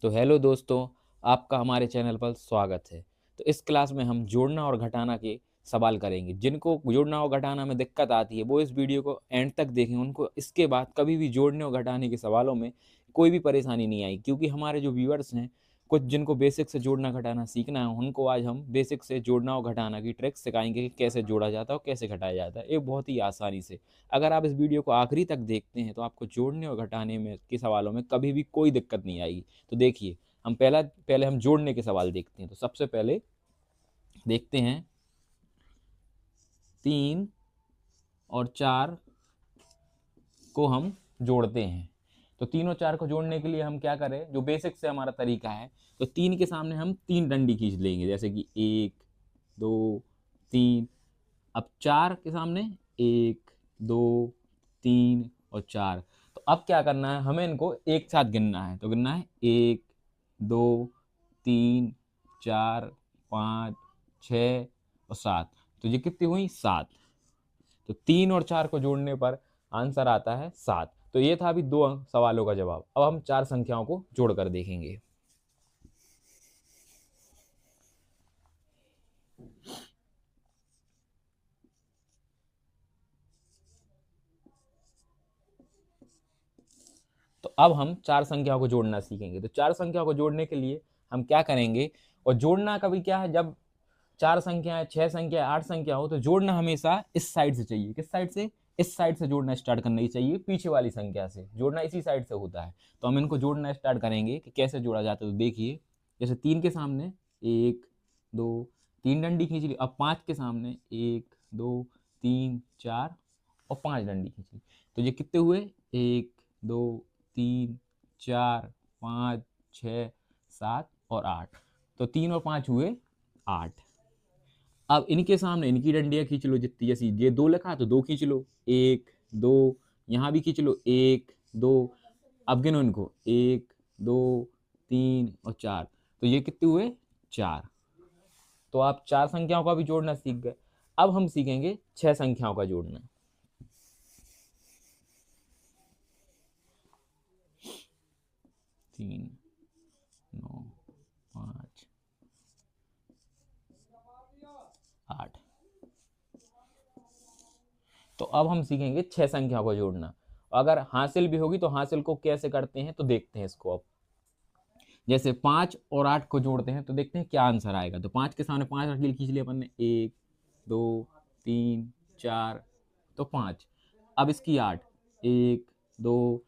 तो हेलो दोस्तों, आपका हमारे चैनल पर स्वागत है। तो इस क्लास में हम जोड़ना और घटाना के सवाल करेंगे। जिनको जोड़ना और घटाना में दिक्कत आती है वो इस वीडियो को एंड तक देखें। उनको इसके बाद कभी भी जोड़ने और घटाने के सवालों में कोई भी परेशानी नहीं आई, क्योंकि हमारे जो व्यूअर्स हैं, कुछ जिनको बेसिक से जोड़ना घटाना सीखना है, उनको आज हम बेसिक से जोड़ना और घटाना की ट्रिक्स सिखाएंगे कि कैसे जोड़ा जाता है और कैसे घटाया जाता है, ये बहुत ही आसानी से। अगर आप इस वीडियो को आखिरी तक देखते हैं तो आपको जोड़ने और घटाने में के सवालों में कभी भी कोई दिक्कत नहीं आएगी। तो देखिए, हम पहले हम जोड़ने के सवाल देखते हैं। तो सबसे पहले देखते हैं 3 और 4 को हम जोड़ते हैं। तो 3 और 4 को जोड़ने के लिए हम क्या करें, जो बेसिक से हमारा तरीका है, तो 3 के सामने हम 3 डंडी खींच लेंगे, जैसे कि 1 2 3। अब 4 के सामने 1 2 3 और 4। तो अब क्या करना है, हमें इनको एक साथ गिनना है। तो गिनना है 1 2 3 4 5 6 और 7। तो ये कितनी हुई? 7। तो 3 और 4 को जोड़ने पर आंसर आता है 7। तो ये था अभी दो सवालों का जवाब। अब हम 4 संख्याओं को जोड़कर देखेंगे। तो अब हम 4 संख्याओं को जोड़ना सीखेंगे। तो 4 संख्याओं को जोड़ने के लिए हम क्या करेंगे, और जोड़ना कभी क्या है, जब 4 संख्या, 6 संख्या, 8 संख्या हो तो जोड़ना हमेशा इस साइड से चाहिए। किस साइड से? इस साइड से जोड़ना स्टार्ट करना ही चाहिए, पीछे वाली संख्या से जोड़ना इसी साइड से होता है। तो हम इनको जोड़ना स्टार्ट करेंगे कि कैसे जोड़ा जाता है। तो देखिए, जैसे 3 के सामने 1 2 3 डंडी खींच ली। अब 5 के सामने 1 2 3 4 और 5 डंडी खींच ली। तो ये कितने हुए? 1 2 3 4 5 6 7 और 8। तो 3 और 5 हुए 8। अब इनके सामने इनकी डंडियां खींच लो जितनी, जैसी ये 2 लिखा तो 2 खींच लो, 1 2। यहां भी खींच लो 1 2। अब गिनो इनको 1 2 3 और 4। तो ये कितने हुए? 4। तो आप 4 संख्याओं का भी जोड़ना सीख गए। अब हम सीखेंगे 6 संख्याओं का जोड़ना। 3 9 5 8। तो अब हम सीखेंगे 6 संख्याओं को जोड़ना। अगर हासिल भी होगी तो हासिल को कैसे करते हैं तो देखते हैं इसको। अब जैसे 5 और 8 को जोड़ते हैं तो देखते हैं क्या आंसर आएगा। तो 5 के सामने 5 अकेले खींच लिया अपन ने, 1 2 3 4। तो 5। अब इसकी 8, 1 2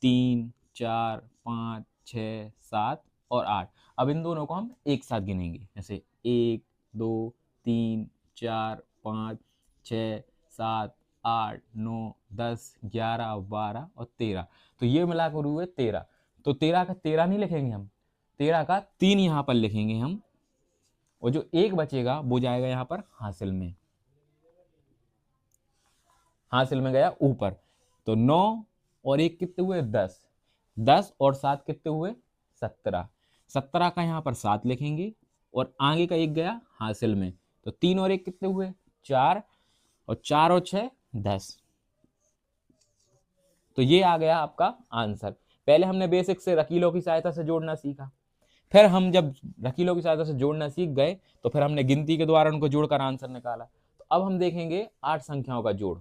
3 4 5 6 7 और 8। अब इन दोनों को हम एक साथ गिनेंगे, जैसे 1 2 3 4 5 6 7 8 9 10 11 12 और 13। तो ये मिलाकर हुए 13। तो 13 का 13 नहीं लिखेंगे हम, 13 का 3 यहां पर लिखेंगे हम, और जो एक बचेगा वो जाएगा यहां पर हासिल में। हासिल में गया ऊपर। तो 9 और 1 कितने हुए? 10। 10 और 7 कितने हुए? 17। 17 का यहां पर 7 लिखेंगे, और आगे का 1 गया हासिल में। तो 3 और 1 कितने हुए? 4। और 4 और 6 10। तो ये आ गया आपका आंसर। पहले हमने बेसिक से रकीलों की सहायता से जोड़ना सीखा। फिर हम जब रकीलों की सहायता से जोड़ना सीख गए तो फिर हमने गिनती के द्वारा उनको जोड़कर आंसर निकाला। तो अब हम देखेंगे 8 संख्याओं का जोड़।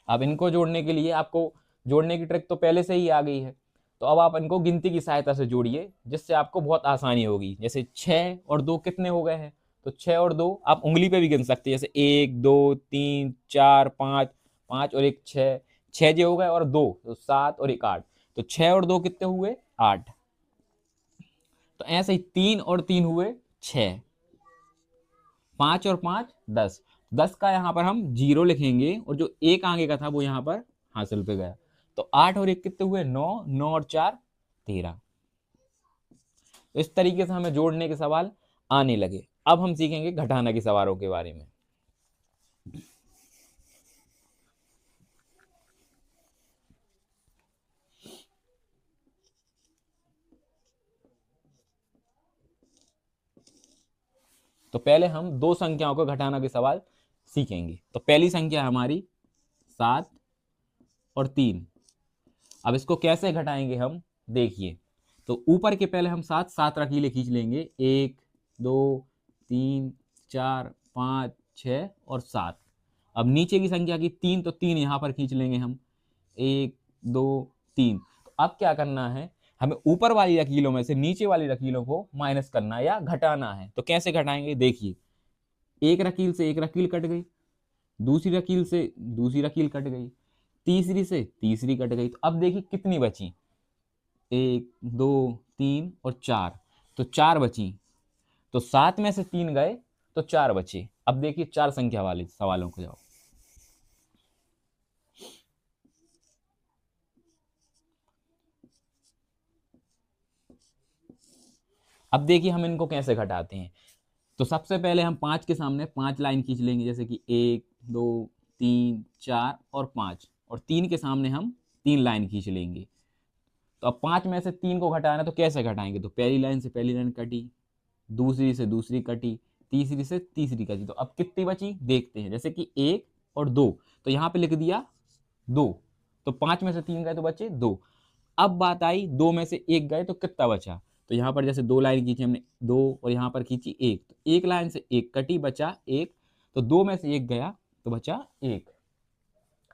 अब इनको जोड़ने के लिए आपको जोड़ने की ट्रिक तो पहले से ही आ गई है। तो अब आप इनको गिनती की सहायता से जोड़िए, जिससे आपको बहुत आसानी होगी। जैसे 6 और 2 कितने हो गए हैं? तो 6 और 2 आप उंगली पे भी गिन सकते हैं, जैसे 1 2 3 4 5। 5 और 1 6। 6 जो हो गए, और 2 तो 7 और 1 8। तो 6 और 2 कितने हुए? 8। तो ऐसे ही 3 और 3 हुए 6। 5 और 5 10। 10 का यहां पर हम 0 लिखेंगे, और जो एक आगे का था वो यहां पर हासिल पे गया। तो 8 और 1 कितने हुए? 9। 9 और 4 13। तो इस तरीके से हमें जोड़ने के सवाल आने लगे। अब हम सीखेंगे घटाना के सवालों के बारे में। तो पहले हम दो संख्याओं को घटाना के सवाल सीखेंगे। तो पहली संख्या है हमारी 7 और 3। अब इसको कैसे घटाएंगे हम, देखिए। तो ऊपर के पहले हम 7 रकीले खींच लेंगे, 1 2 3 4 5 6 और 7। अब नीचे की संख्या की 3, तो 3 यहां पर खींच लेंगे हम, 1 2 3। तो अब क्या करना है, हमें ऊपर वाली रकीलों में से नीचे वाली रकीलों को माइनस करना है या घटाना है। तो कैसे घटाएंगे, देखिए। एक रकील से एक रकील कट गई, दूसरी रकील से दूसरी रकील कट गई, तीसरी से तीसरी कट गई। तो अब देखिए कितनी बची, 1 2 3 और 4, तो 4 बची। तो 7 में से 3 गए तो 4 बचे। अब देखिए 4 संख्या वाले सवालों को जाओ। अब देखिए हम इनको कैसे घटाते हैं। तो सबसे पहले हम 5 के सामने 5 लाइन खींच लेंगे, जैसे कि 1 2 3 4 और 5, और 3 के सामने हम 3 लाइन खींच लेंगे। तो अब 5 में से 3 को घटाना है, तो कैसे घटाएंगे, तो पहली लाइन से पहली लाइन कटी, दूसरी से दूसरी कटी, तीसरी से तीसरी कटी। तो अब कितनी बची देखते हैं, जैसे कि 1 और 2, तो यहाँ पे लिख दिया 2। तो 5 में से 3 गए तो बचे 2। अब बात आई 2 में से 1 गए तो कितना बचा। तो यहाँ पर जैसे 2 लाइन खींची हमने 2, और यहाँ पर खींची 1, तो 1 लाइन से 1 कटी, बचा 1। तो 2 में से 1 गया तो बचा 1।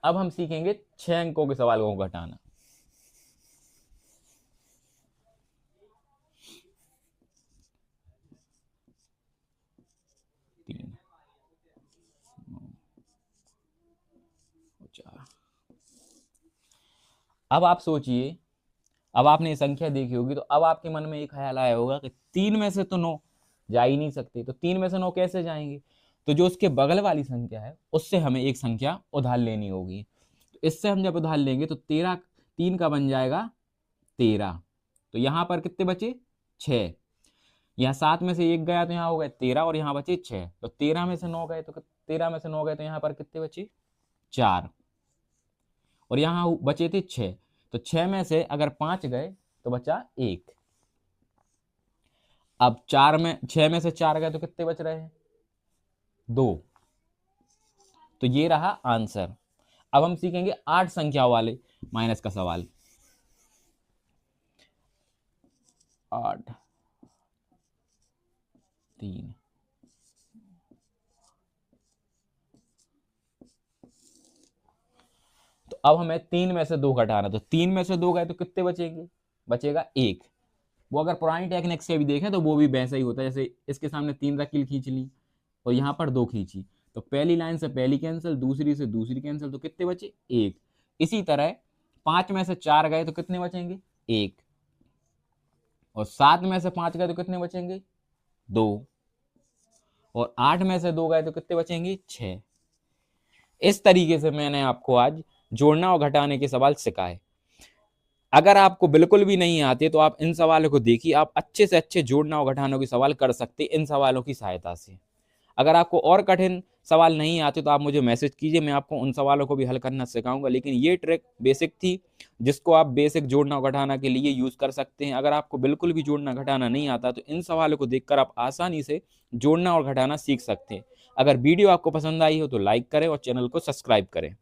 अब हम सीखेंगे 6 अंकों के सवाल को घटाना। अब आप सोचिए, अब आपने ये संख्या देखी होगी, तो अब आपके मन में एक ख्याल आया होगा कि 3 में से तो 9 जा ही नहीं सकते, तो 3 में से 9 कैसे जाएंगे। तो जो उसके बगल वाली संख्या है उससे हमें एक संख्या उधार लेनी होगी। तो इससे हम जब उधार लेंगे तो 13, 3 का बन जाएगा 13। तो यहाँ पर कितने बचे 6। यहाँ 7 में से 1 गया तो यहाँ हो गए 13, और यहाँ बचे 6। तो 13 में से 9 गए तो 13 में से 9 गए तो यहाँ पर कितने बचे 4, और यहाँ बचे थे 6। तो 6 में से अगर 5 गए तो बचा 1। अब 6 में से 4 गए तो कितने बच रहे हैं 2। तो ये रहा आंसर। अब हम सीखेंगे 8 संख्या वाले माइनस का सवाल। 8 3 तो अब हमें 3 में से 2 घटाना। तो 3 में से 2 गए तो कितने बचेंगे, बचेगा 1। वो अगर पुरानी टेक्निक से भी देखें तो वो भी वैसा ही होता है, जैसे इसके सामने 3 रकील खींच ली और यहाँ पर 2 खींची, तो पहली लाइन से पहली कैंसिल, दूसरी से दूसरी कैंसिल, तो कितने बचे 1। इसी तरह 5 में से 4 गए तो कितने बचेंगे 1, और 7 में से 5 गए तो कितने बचेंगे 2, और 8 में से 2 गए तो कितने बचेंगे 6। इस तरीके से मैंने आपको आज जोड़ना और घटाने के सवाल सिखाए। अगर आपको बिल्कुल भी नहीं आते तो आप इन सवालों को देखिए, आप अच्छे से अच्छे जोड़ना और घटाने के सवाल कर सकते इन सवालों की सहायता से। अगर आपको और कठिन सवाल नहीं आते तो आप मुझे मैसेज कीजिए, मैं आपको उन सवालों को भी हल करना सिखाऊंगा। लेकिन ये ट्रिक बेसिक थी जिसको आप बेसिक जोड़ना और घटाना के लिए यूज़ कर सकते हैं। अगर आपको बिल्कुल भी जोड़ना घटाना नहीं आता तो इन सवालों को देखकर आप आसानी से जोड़ना और घटाना सीख सकते हैं। अगर वीडियो आपको पसंद आई हो तो लाइक करें और चैनल को सब्सक्राइब करें।